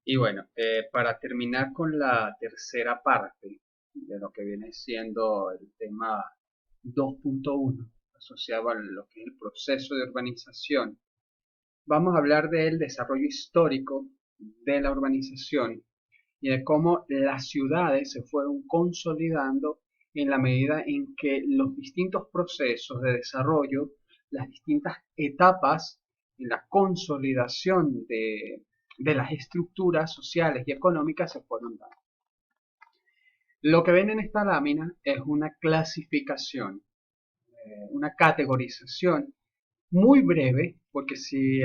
Y bueno, para terminar con la tercera parte de lo que viene siendo el tema 2.1, asociado a lo que es el proceso de urbanización, vamos a hablar del desarrollo histórico de la urbanización y de cómo las ciudades se fueron consolidando en la medida en que los distintos procesos de desarrollo, las distintas etapas en la consolidación de las estructuras sociales y económicas se fueron dando. Lo que ven en esta lámina es una clasificación, una categorización muy breve, porque si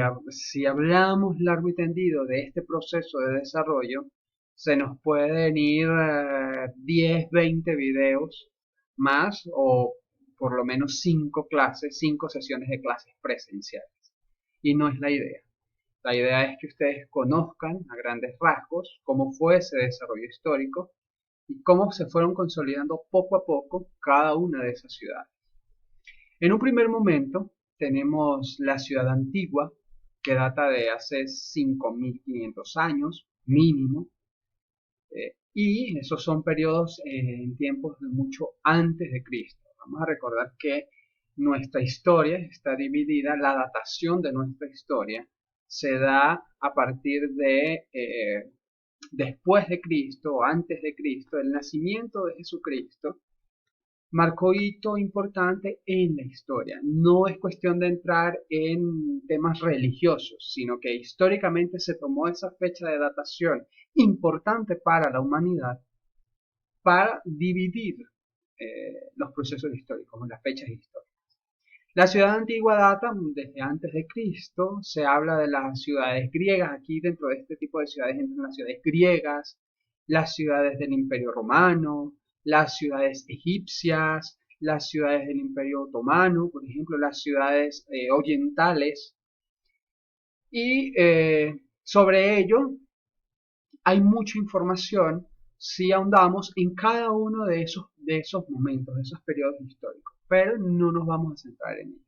hablamos largo y tendido de este proceso de desarrollo, se nos pueden ir 10, 20 videos más o por lo menos 5 clases, 5 sesiones de clases presenciales. Y no es la idea. La idea es que ustedes conozcan a grandes rasgos cómo fue ese desarrollo histórico y cómo se fueron consolidando poco a poco cada una de esas ciudades. En un primer momento tenemos la ciudad antigua, que data de hace 5.500 años mínimo, y esos son periodos en tiempos de mucho antes de Cristo. Vamos a recordar que nuestra historia está dividida, la datación de nuestra historia se da a partir de después de Cristo o antes de Cristo, el nacimiento de Jesucristo marcó hito importante en la historia. No es cuestión de entrar en temas religiosos, sino que históricamente se tomó esa fecha de datación importante para la humanidad para dividir los procesos históricos, las fechas históricas. La ciudad antigua data desde antes de Cristo, se habla de las ciudades griegas, aquí dentro de este tipo de ciudades entran las ciudades griegas, las ciudades del Imperio Romano, las ciudades egipcias, las ciudades del Imperio Otomano, por ejemplo, las ciudades orientales, y sobre ello hay mucha información si ahondamos en cada uno de esos momentos, de esos periodos históricos, pero no nos vamos a centrar en ello.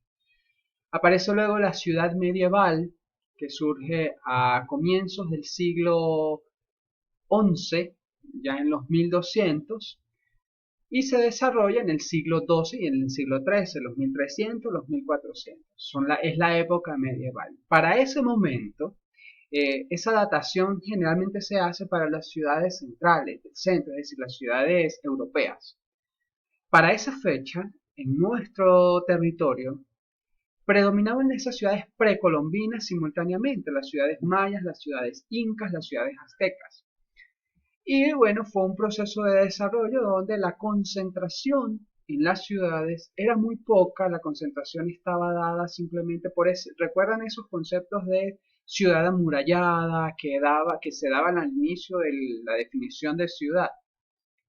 Aparece luego la ciudad medieval, que surge a comienzos del siglo XI, ya en los 1200, y se desarrolla en el siglo XII y en el siglo XIII, los 1300, los 1400. Es la época medieval. Para ese momento, esa datación generalmente se hace para las ciudades centrales del centro, es decir, las ciudades europeas. Para esa fecha, en nuestro territorio, predominaban esas ciudades precolombinas simultáneamente, las ciudades mayas, las ciudades incas, las ciudades aztecas. Y bueno, fue un proceso de desarrollo donde la concentración en las ciudades era muy poca, la concentración estaba dada simplemente por eso. ¿Recuerdan esos conceptos de ciudad amurallada que se daban al inicio de la definición de ciudad?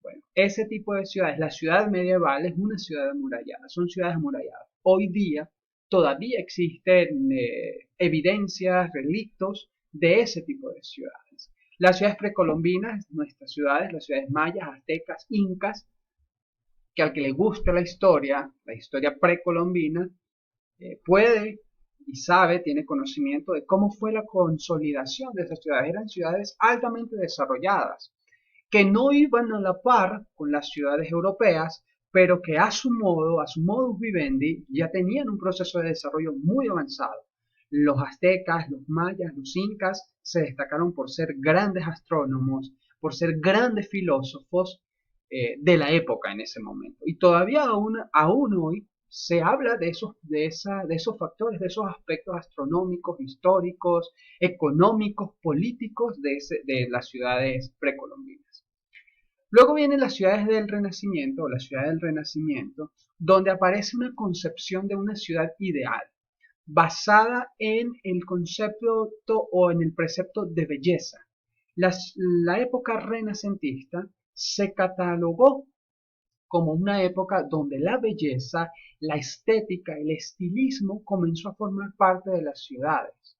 Bueno, ese tipo de ciudades, la ciudad medieval es una ciudad amurallada, son ciudades amuralladas. Hoy día todavía existen evidencias, relictos de ese tipo de ciudades. Las ciudades precolombinas, nuestras ciudades, las ciudades mayas, aztecas, incas, que al que le guste la historia precolombina, puede y sabe, tiene conocimiento de cómo fue la consolidación de esas ciudades. Eran ciudades altamente desarrolladas, que no iban a la par con las ciudades europeas, pero que a su modus vivendi, ya tenían un proceso de desarrollo muy avanzado. Los aztecas, los mayas, los incas se destacaron por ser grandes astrónomos, por ser grandes filósofos de la época en ese momento. Y todavía aún hoy se habla de esos factores, de esos aspectos astronómicos, históricos, económicos, políticos de las ciudades precolombinas. Luego vienen las ciudades del Renacimiento, o la ciudad del Renacimiento, donde aparece una concepción de una ciudad ideal, basada en el concepto o en el precepto de belleza. La época renacentista se catalogó como una época donde la belleza, la estética, el estilismo comenzó a formar parte de las ciudades.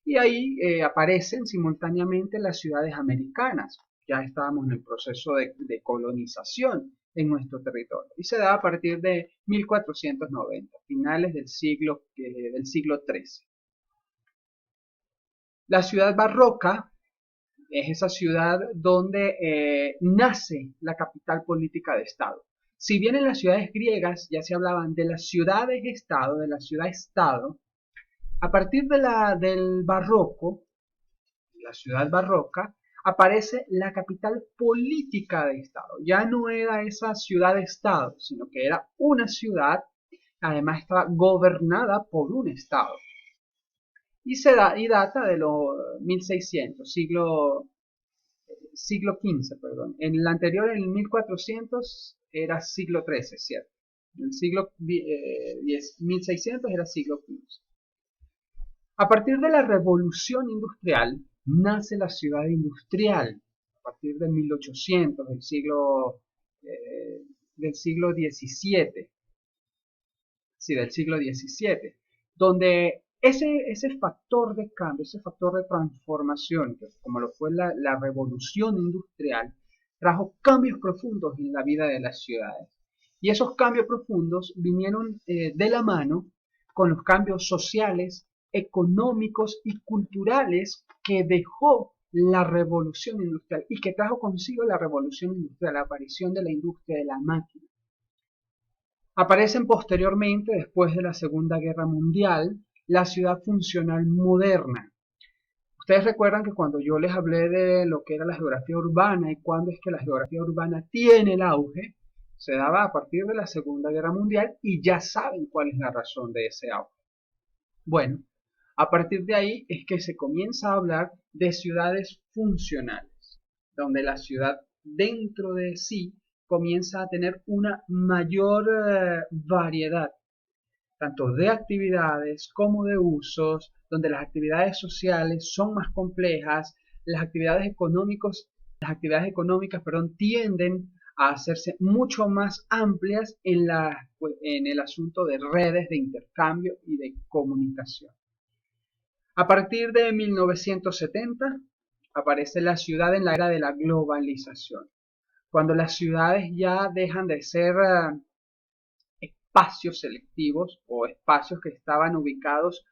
Y ahí aparecen simultáneamente las ciudades americanas. Ya estábamos en el proceso de colonización en nuestro territorio. Y se da a partir de 1490, finales del siglo XIII. La ciudad barroca Es esa ciudad donde nace la capital política de Estado. Si bien en las ciudades griegas ya se hablaban de las ciudades-estado, de la ciudad-estado, a partir del barroco, la ciudad barroca, aparece la capital política de Estado. Ya no era esa ciudad-estado, sino que era una ciudad, además estaba gobernada por un Estado. Y data de los 1600, siglo XV, perdón. En el anterior, en el 1400, era siglo XIII, ¿cierto? En el siglo 1600 era siglo XV. A partir de la revolución industrial, nace la ciudad industrial. A partir de 1800, del siglo XVII. Sí, del siglo XVII. Donde ese factor de cambio, ese factor de transformación, que como lo fue la revolución industrial, trajo cambios profundos en la vida de las ciudades. Y esos cambios profundos vinieron de la mano con los cambios sociales, económicos y culturales que dejó la revolución industrial y que trajo consigo la revolución industrial, la aparición de la industria de la máquina. Aparecen posteriormente, después de la Segunda Guerra Mundial, la ciudad funcional moderna. Ustedes recuerdan que cuando yo les hablé de lo que era la geografía urbana y cuándo es que la geografía urbana tiene el auge, se daba a partir de la Segunda Guerra Mundial y ya saben cuál es la razón de ese auge. Bueno, a partir de ahí es que se comienza a hablar de ciudades funcionales, donde la ciudad dentro de sí comienza a tener una mayor variedad, tanto de actividades como de usos, donde las actividades sociales son más complejas, las actividades económicas, perdón, tienden a hacerse mucho más amplias en el asunto de redes de intercambio y de comunicación. A partir de 1970 aparece la ciudad en la era de la globalización, cuando las ciudades ya dejan de ser espacios selectivos o espacios que estaban ubicados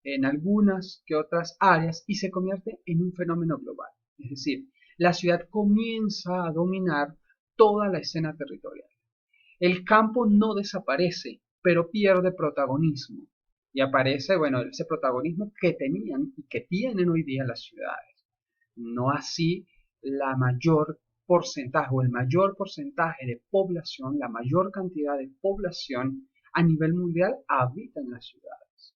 en algunas que otras áreas y se convierte en un fenómeno global. Es decir, la ciudad comienza a dominar toda la escena territorial. El campo no desaparece, pero pierde protagonismo. Y aparece, bueno, ese protagonismo que tenían y que tienen hoy día las ciudades. No así la mayor porcentaje o el mayor porcentaje de población, la mayor cantidad de población a nivel mundial habita en las ciudades.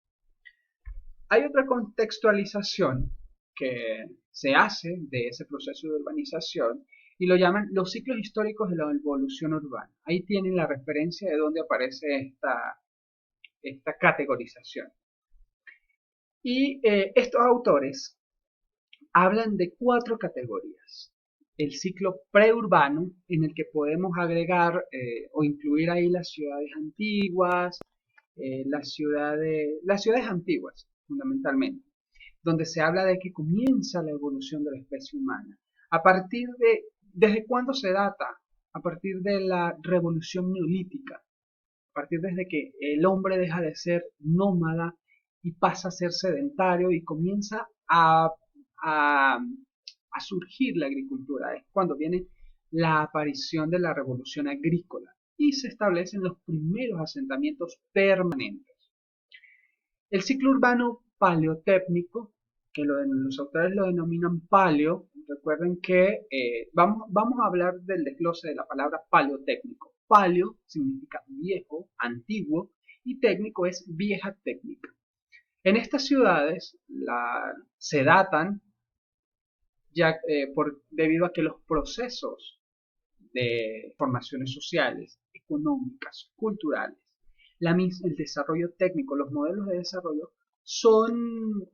Hay otra contextualización que se hace de ese proceso de urbanización y lo llaman los ciclos históricos de la evolución urbana. Ahí tienen la referencia de dónde aparece esta categorización. Y estos autores hablan de 4 categorías. El ciclo preurbano, en el que podemos agregar o incluir ahí las ciudades antiguas, las ciudades antiguas, fundamentalmente, donde se habla de que comienza la evolución de la especie humana. ¿Desde cuándo se data? A partir de la revolución neolítica, a partir desde que el hombre deja de ser nómada y pasa a ser sedentario y comienza a surgir la agricultura. Es cuando viene la aparición de la revolución agrícola y se establecen los primeros asentamientos permanentes. El ciclo urbano paleotécnico, que los autores lo denominan paleo, recuerden que vamos a hablar del desglose de la palabra paleotécnico. Paleo significa viejo, antiguo, y técnico es vieja técnica. En estas ciudades se datan ya debido a que los procesos de formaciones sociales, económicas, culturales, el desarrollo técnico, los modelos de desarrollo son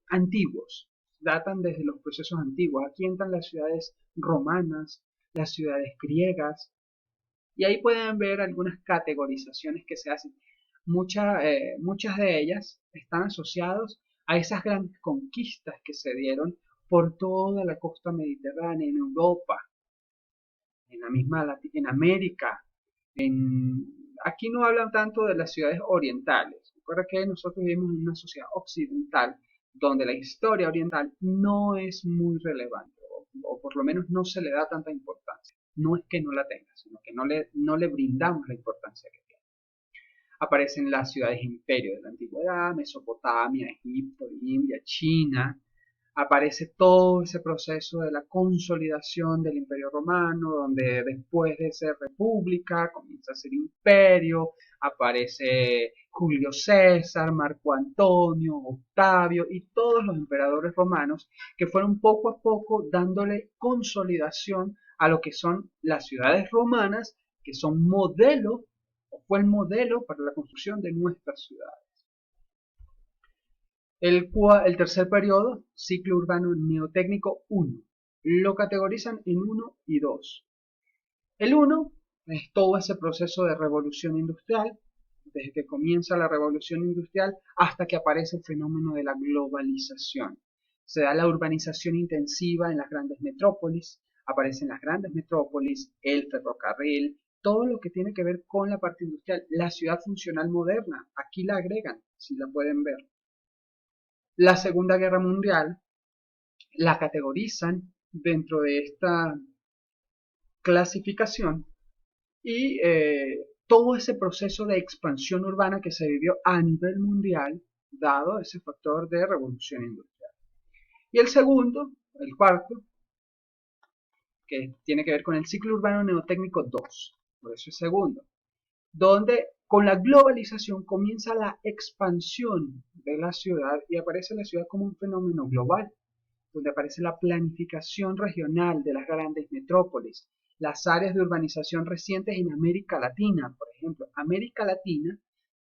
antiguos, datan desde los procesos antiguos. Aquí entran las ciudades romanas, las ciudades griegas, y ahí pueden ver algunas categorizaciones que se hacen. Muchas de ellas están asociadas a esas grandes conquistas que se dieron por toda la costa mediterránea, en Europa, en la misma en América. Aquí no hablan tanto de las ciudades orientales. Recuerda que nosotros vivimos en una sociedad occidental donde la historia oriental no es muy relevante, o por lo menos no se le da tanta importancia. No es que no la tenga, sino que no le brindamos la importancia que tiene. Aparecen las ciudades imperios de la antigüedad, Mesopotamia, Egipto, India, China. Aparece todo ese proceso de la consolidación del Imperio Romano, donde después de ser república comienza a ser imperio. Aparece Julio César, Marco Antonio, Octavio y todos los emperadores romanos que fueron poco a poco dándole consolidación a lo que son las ciudades romanas, que son modelo o fue el modelo para la construcción de nuestras ciudades. El tercer periodo, ciclo urbano neotécnico 1. Lo categorizan en 1 y 2. El 1 es todo ese proceso de revolución industrial, desde que comienza la revolución industrial hasta que aparece el fenómeno de la globalización. Se da la urbanización intensiva en las grandes metrópolis, aparecen las grandes metrópolis, el ferrocarril, todo lo que tiene que ver con la parte industrial, la ciudad funcional moderna, aquí la agregan, si la pueden ver. La Segunda Guerra Mundial la categorizan dentro de esta clasificación y todo ese proceso de expansión urbana que se vivió a nivel mundial dado ese factor de revolución industrial. Y el segundo, el cuarto, que tiene que ver con el ciclo urbano neotécnico 2, por eso es segundo, donde con la globalización comienza la expansión de la ciudad y aparece la ciudad como un fenómeno global, donde aparece la planificación regional de las grandes metrópolis, las áreas de urbanización recientes en América Latina, por ejemplo. América Latina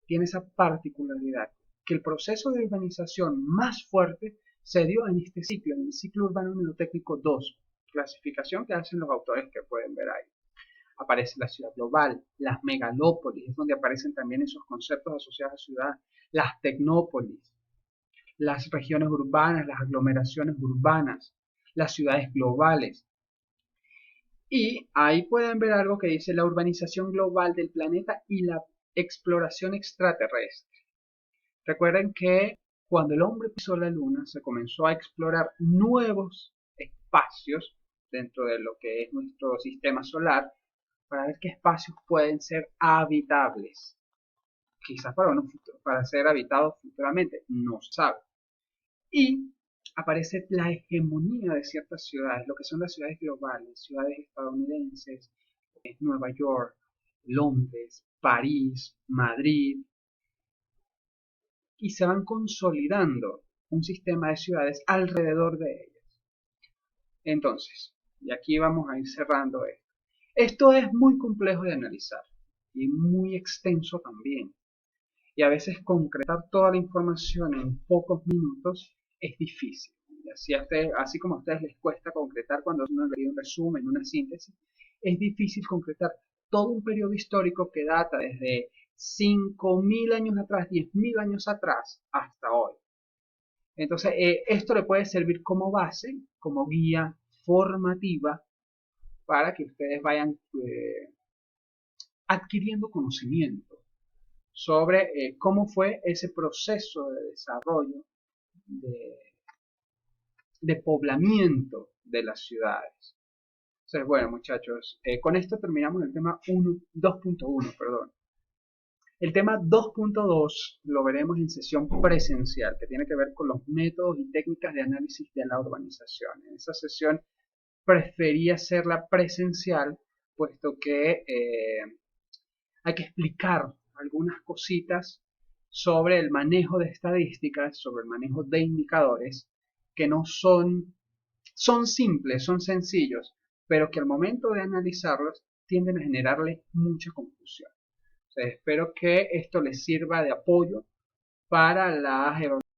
tiene esa particularidad, que el proceso de urbanización más fuerte se dio en este ciclo, en el ciclo urbano neotécnico 2, clasificación que hacen los autores que pueden ver ahí. Aparece la ciudad global, las megalópolis, es donde aparecen también esos conceptos asociados a ciudad, las tecnópolis, las regiones urbanas, las aglomeraciones urbanas, las ciudades globales. Y ahí pueden ver algo que dice la urbanización global del planeta y la exploración extraterrestre. Recuerden que cuando el hombre pisó la luna se comenzó a explorar nuevos espacios dentro de lo que es nuestro sistema solar para ver qué espacios pueden ser habitables. Quizás para ser habitados futuramente, no se sabe. Y aparece la hegemonía de ciertas ciudades, lo que son las ciudades globales, ciudades estadounidenses, Nueva York, Londres, París, Madrid, y se van consolidando un sistema de ciudades alrededor de ellas. Entonces, y aquí vamos a ir cerrando esto. Esto es muy complejo de analizar y muy extenso también. Y a veces concretar toda la información en pocos minutos es difícil. Y así como a ustedes les cuesta concretar cuando uno lee un resumen, una síntesis, es difícil concretar todo un periodo histórico que data desde 5.000 años atrás, 10.000 años atrás, hasta hoy. Entonces, esto le puede servir como base, como guía formativa, para que ustedes vayan adquiriendo conocimiento sobre cómo fue ese proceso de desarrollo, de poblamiento de las ciudades. Entonces, bueno, muchachos, con esto terminamos el tema 2.1, perdón. El tema 2.2 lo veremos en sesión presencial, que tiene que ver con los métodos y técnicas de análisis de la urbanización. En esa sesión preferí hacerla presencial, puesto que hay que explicar algunas cositas sobre el manejo de estadísticas, sobre el manejo de indicadores, que no son simples, son sencillos, pero que al momento de analizarlos tienden a generarle mucha confusión. O sea, espero que esto les sirva de apoyo para las evaluaciones